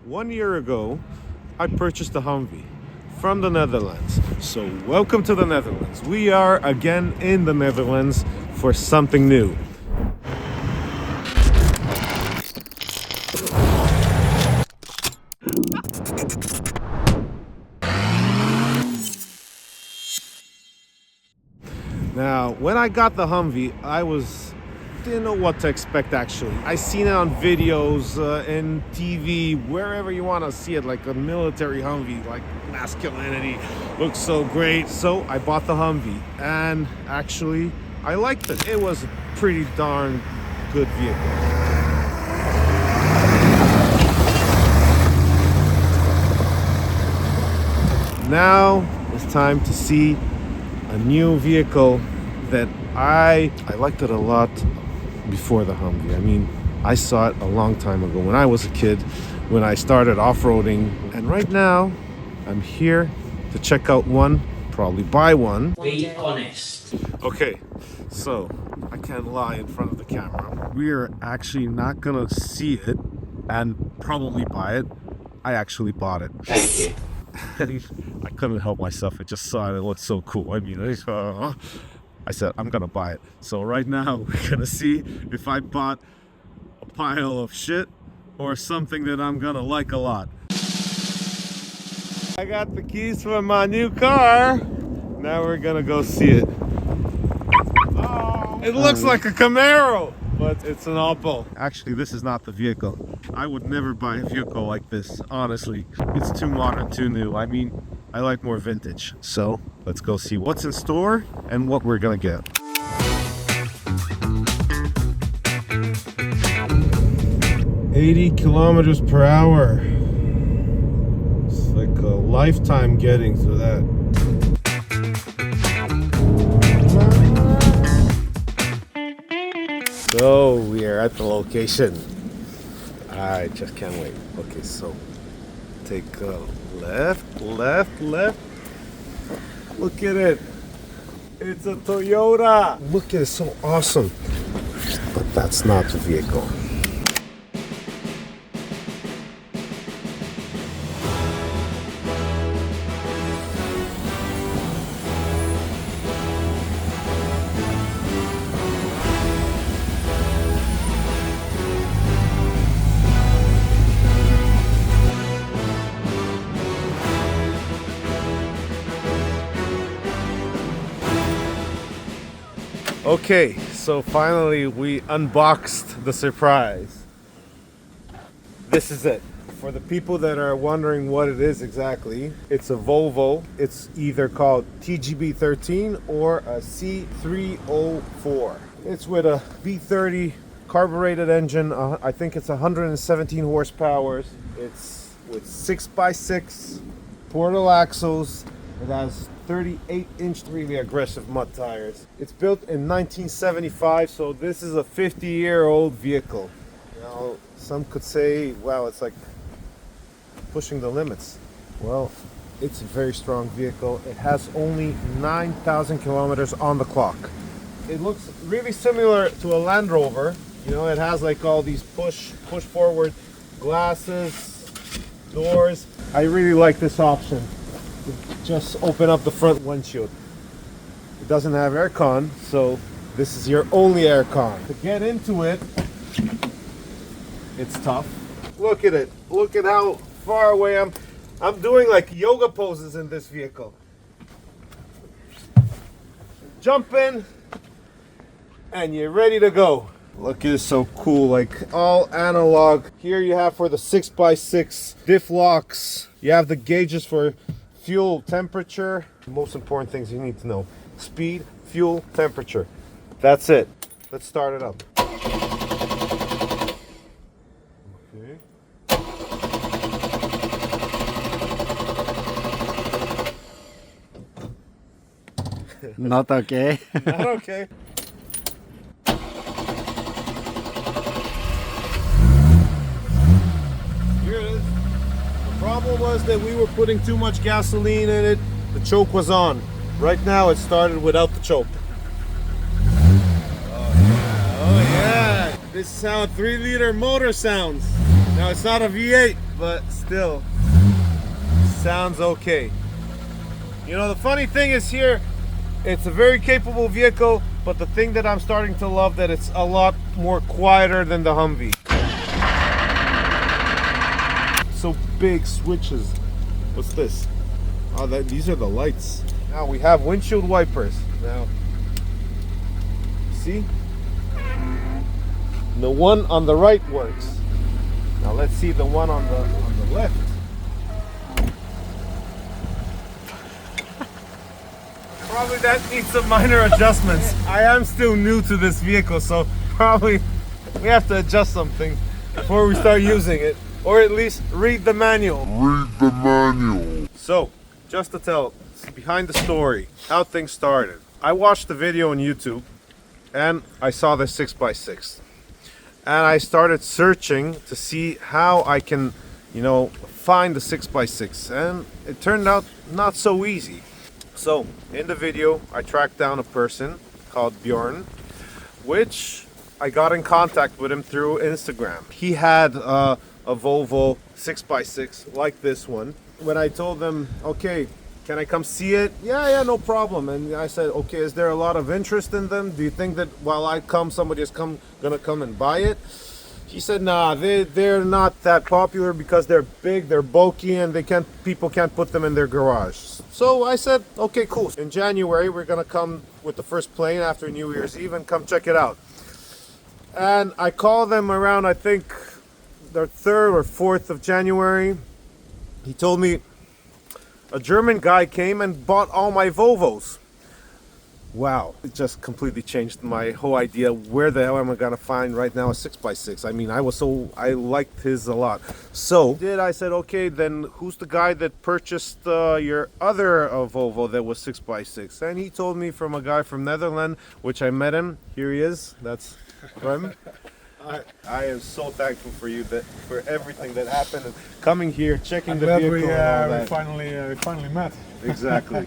1 year ago, I purchased a Humvee from the Netherlands. So welcome to the Netherlands. We are again in the Netherlands for something new. Now, when I got the Humvee, didn't know what to expect actually. I seen it on videos, in TV, wherever you want to see it, like a military Humvee, like masculinity, looks so great. So I bought the Humvee and actually I liked it. It was a pretty darn good vehicle. Now it's time to see a new vehicle that I liked it a lot before the Humvee. I mean, I saw it a long time ago when I was a kid, when I started off-roading, and right now I'm here to check out one, probably buy one. Be honest. Okay, so I can't lie in front of the camera. We're actually not gonna see it and probably buy it. I actually bought it. Thank you. I couldn't help myself. I just saw it. It looked so cool. I mean, I said, I'm gonna buy it. So right now we're gonna see if I bought a pile of shit or something that I'm gonna like a lot. I got the keys for my new car. Now we're gonna go see it. Oh, it looks like a Camaro, but it's an Opel. Actually, this is not the vehicle. I would never buy a vehicle like this, honestly. It's too modern, too new. I mean, I like more vintage. So let's go see what's in store and what we're gonna get. $80 kilometers per hour. It's like a lifetime getting through that. So we are at the location. I just can't wait. Okay, so take a left. Look at it. It's a Toyota. Look at it, so awesome. But that's not the vehicle. Okay, so finally we unboxed the surprise. This is it. For the people that are wondering what it is exactly, it's a Volvo. It's either called TGB13 or a C304. It's with a V30 carbureted engine. I think it's 117 horsepower. It's with 6x6 portal axles. It has 38-inch really aggressive mud tires. It's built in 1975, so this is a 50-year-old vehicle. You know, some could say, wow, it's like pushing the limits. Well, it's a very strong vehicle. It has only 9,000 kilometers on the clock. It looks really similar to a Land Rover. You know, it has like all these push forward glasses, doors. I really like this option. Just open up the front windshield. It doesn't have aircon, so this is your only aircon. To get into it, it's tough. Look at it. Look at how far away I'm doing like yoga poses in this vehicle. Jump in and you're ready to go. Look, it is so cool, like all analog. Here you have for the 6x6 diff locks. You have the gauges for fuel temperature. The most important things you need to know: speed, fuel, temperature. That's it. Let's start it up. Okay. Not okay. Not okay. Here it is. The problem was that we were putting too much gasoline in it. The choke was on. Right now it started without the choke. Oh yeah. This is how a 3-liter motor sounds. Now it's not a V8. but still sounds okay. You know, the funny thing is here, it's a very capable vehicle, but the thing that I'm starting to love that it's a lot more quieter than the Humvee. So big switches. What's this? Oh, these are the lights. Now we have windshield wipers. Now, see? The one on the right works. Now let's see the one on the left. Probably that needs some minor adjustments. I am still new to this vehicle, so probably we have to adjust something before we start using it, or at least read the manual. So, just to tell behind the story, how things started. I watched the video on YouTube and I saw the 6x6. And I started searching to see how I can, you know, find the 6x6, and it turned out not so easy. So in the video I tracked down a person called Bjorn, which I got in contact with him through Instagram. He had a Volvo 6x6 like this one. When I told them, okay, can I come see it? Yeah, no problem. And I said, okay, is there a lot of interest in them? Do you think that while I come, somebody is gonna come and buy it? He said, nah, they're not that popular because they're big, they're bulky, and people can't put them in their garage. So I said, okay, cool. In January, we're gonna come with the first plane after New Year's Eve and come check it out. And I called them around, I think, the 3rd or 4th of January. He told me a German guy came and bought all my Volvos. Wow, it just completely changed my whole idea. Where the hell am I gonna find right now a 6x6? I mean, I liked his a lot. So I said, okay, then who's the guy that purchased your other Volvo that was 6x6? And he told me from a guy from Netherlands, which I met him. Here he is. That's Brem. I am so thankful for you, for everything that happened, and coming here, checking the vehicle. We and finally met. Exactly.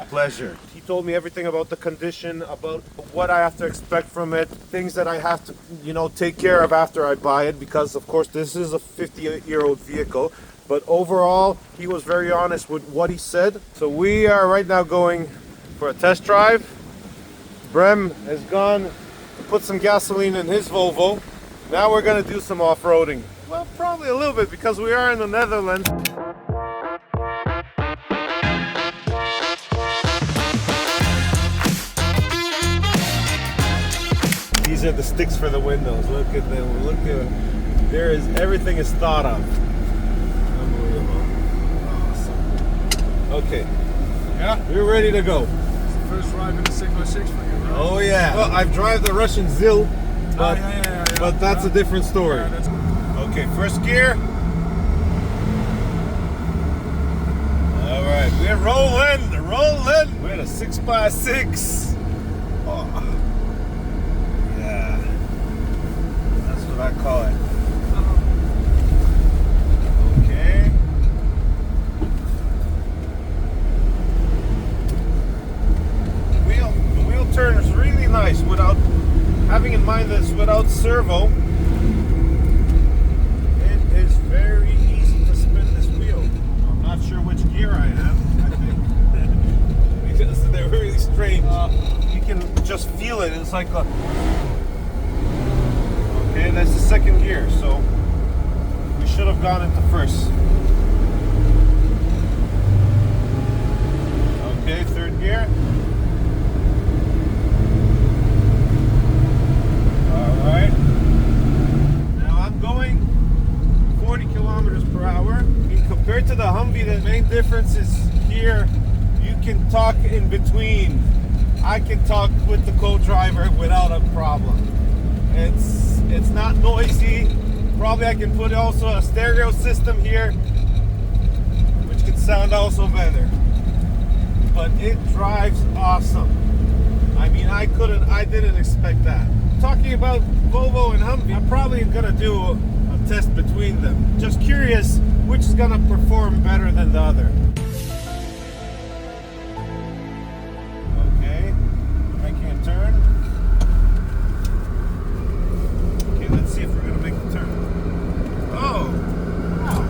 Pleasure. He told me everything about the condition, about what I have to expect from it, things that I have to, you know, take care of after I buy it, because of course this is a 58-year-old vehicle. But overall, he was very honest with what he said. So we are right now going for a test drive. Brem has gone to put some gasoline in his Volvo. Now we're gonna do some off-roading. Well, probably a little bit because we are in the Netherlands. These are the sticks for the windows. Look at them. Look at them. Everything is thought of. Unbelievable. Awesome. Okay. Yeah? We're ready to go. It's the first ride in the 6x6 for you, right? Oh yeah. Well, I've driven the Russian Zil, but, but that's a different story. Yeah, okay, first gear. All right, we're rolling. We're at a 6x6. Oh. Yeah, that's what I call it. Okay. The wheel turns really nice without having in mind that it's without servo. It is very easy to spin this wheel. I'm not sure which gear I am. I think because they're really strange. You can just feel it. It's like a. Okay, that's the second gear, so we should have gone into first. Okay, third gear. Alright. Now I'm going 40 kilometers per hour. I mean, compared to the Humvee, the main difference is here you can talk in between. I can talk with the co-driver without a problem. It's not noisy. Probably I can put also a stereo system here, which can sound also better. But it drives awesome. I mean, I didn't expect that. Talking about Volvo and Humvee, I'm probably gonna do a test between them. Just curious which is gonna perform better than the other. Okay, making a turn. Okay, let's see if we're gonna make the turn. Oh, wow.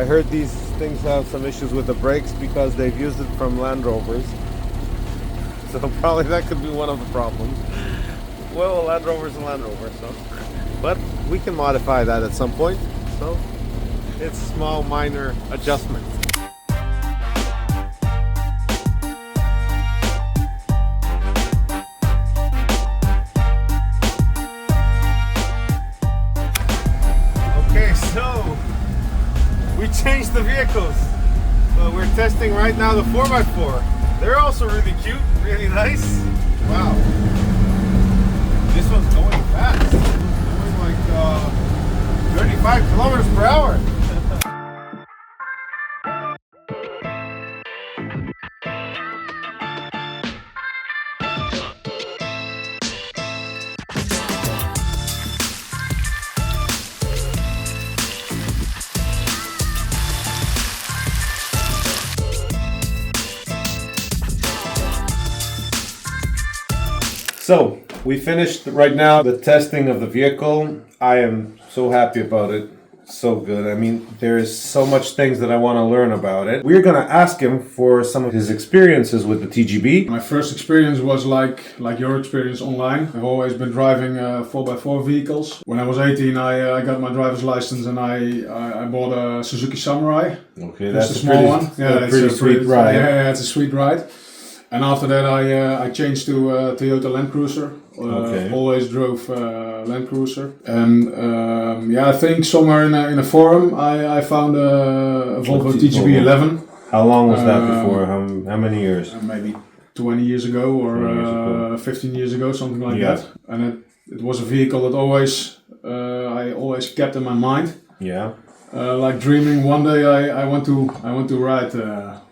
heard these things have some issues with the brakes because they've used it from Land Rovers. So probably that could be one of the problems. Well, Land Rover's a Land Rover, so. But we can modify that at some point. So it's small, minor adjustments. Okay, so we changed the vehicles. So we're testing right now the 4x4. They're also really cute, really nice. Wow. This one's going fast. Going like 35 kilometers per hour. So we finished right now the testing of the vehicle. I am so happy about it. So good. I mean, there's so much things that I want to learn about it. We're going to ask him for some of his experiences with the TGB. My first experience was like your experience online. I've always been driving 4x4 vehicles. When I was 18, I got my driver's license and I bought a Suzuki Samurai. Okay, That's that's a small one. Yeah, it's a sweet ride. Yeah, it's a sweet ride. And after that, I changed to Toyota Land Cruiser. Okay. Always drove Land Cruiser. And yeah, I think somewhere in a forum, I found a Volvo TGB 11. How long was that before? How many years? Maybe 20 years ago or 15 years ago, something like that. And it was a vehicle that I always kept in my mind. Yeah. Like dreaming one day I want to ride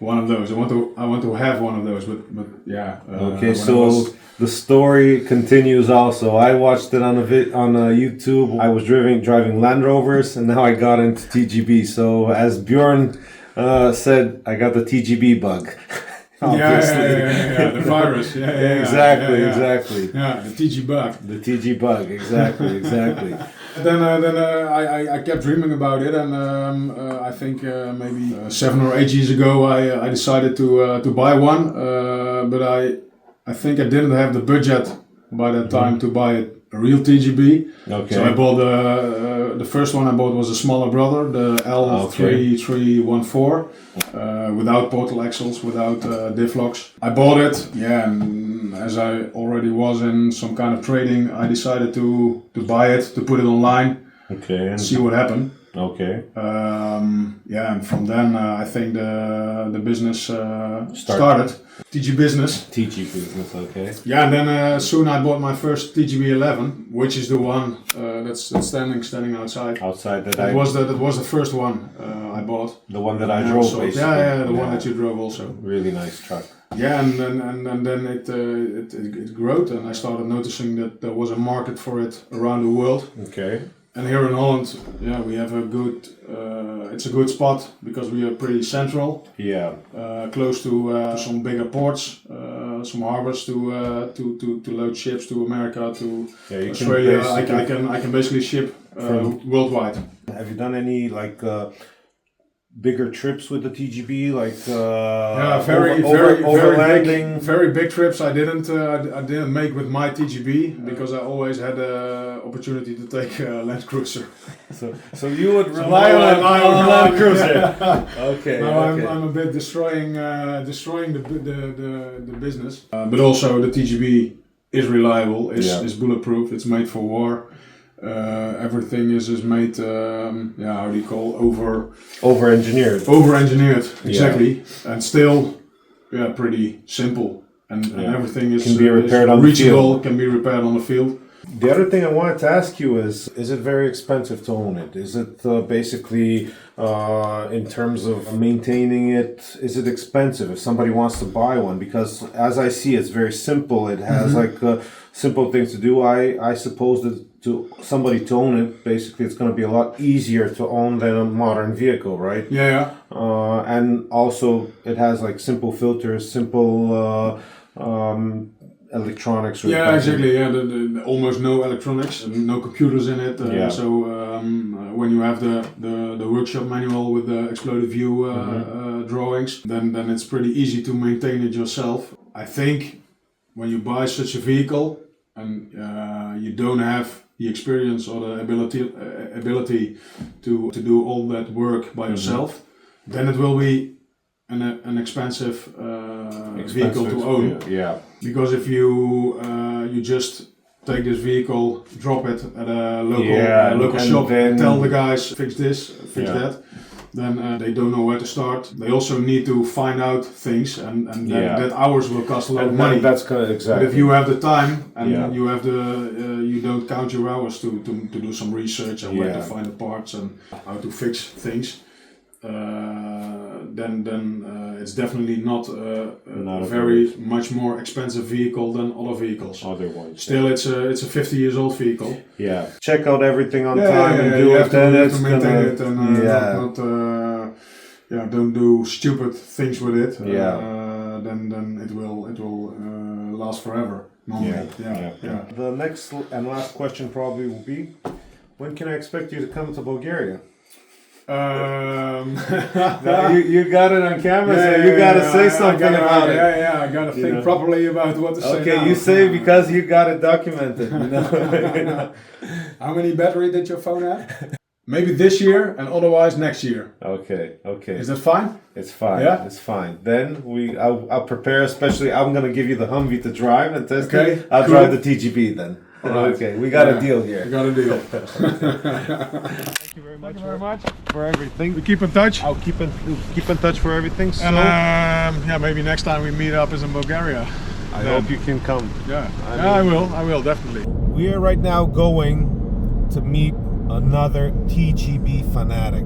one of those. I want to have one of those. But yeah. Okay, so the story continues. Also, I watched it on YouTube. I was driving Land Rovers, and now I got into TGB. So as Bjorn said, I got the TGB bug. Yeah, the virus. Exactly. Yeah, the TG bug. The TG bug. Exactly. Then I kept dreaming about it, and I think maybe 7 or 8 years ago I decided to buy one, but I think I didn't have the budget by that time to buy a real TGB. Okay. So I bought the first one I bought was a smaller brother, the L3314, without portal axles, without diff locks. I bought it, and as I already was in some kind of trading, I decided to buy it, to put it online, and see what happened. Okay. And from then I think the business started. TG business. Okay. Yeah, and then soon I bought my first TGB 11, which is the one that's standing outside. That was the first one I bought. The one that I drove, also, basically. Yeah, the one that you drove also. Really nice truck. Yeah, and then it grew, and I started noticing that there was a market for it around the world. Okay. And here in Holland, we have a good. It's a good spot because we are pretty central. Yeah. Close to some bigger ports, some harbors to load ships to America, to Australia. I can basically ship worldwide. Have you done any bigger trips with the TGB, very big trips. I didn't make with my TGB because I always had the opportunity to take a Land Cruiser. So you would rely on Land Cruiser. Okay. Now I'm a bit destroying the business, but also the TGB is reliable. Is bulletproof. It's made for war. Everything is made, how do you call, over-engineered. Over-engineered, exactly. And still, pretty simple. And everything can be repaired on the field. Can be repaired on the field. The other thing I wanted to ask you is it very expensive to own it? Is it basically, in terms of maintaining it, is it expensive if somebody wants to buy one? Because as I see, it's very simple. It has simple things to do. I suppose that to somebody to own it, basically it's going to be a lot easier to own than a modern vehicle, right? Yeah. And also it has simple filters, simple electronics. Yeah, exactly. Yeah, the almost no electronics, no computers in it. So when you have the workshop manual with the exploded view drawings, then it's pretty easy to maintain it yourself. I think when you buy such a vehicle and you don't have the experience or the ability to do all that work by yourself, then it will be an expensive vehicle to own. Yeah. Because if you just take this vehicle, drop it at a local shop, and tell the guys fix this, fix that, then they don't know where to start. They also need to find out things, and that hours will cost a lot of money. That's kind of exactly. But if you have the time and you have you don't count your hours to do some research and where to find the parts and how to fix things. Then it's definitely not a very much more expensive vehicle than other vehicles. Other ones. Still, it's a 50 years old vehicle. Yeah. Check out everything on time and do you it. have to maintain it and don't do stupid things with it. Then it will last forever. Normally. Yeah. The next and last question probably will be, when can I expect you to come to Bulgaria? You got it on camera, so you got to say something about it. I got to think properly about what to say. Okay, now. you say because you got it documented. You know? How many battery did your phone have? Maybe this year, and otherwise next year. Okay. Is that fine? It's fine. Yeah? It's fine. Then I'll prepare. Especially, I'm gonna give you the Humvee to drive and test it. I'll drive the TGB then. Right. Okay, we got a deal here. We got a deal. Thank you very much for everything. We keep in touch. I'll keep in touch for everything. So, and maybe next time we meet up is in Bulgaria. I hope you can come. Yeah, I will definitely. We are right now going to meet another TGB fanatic.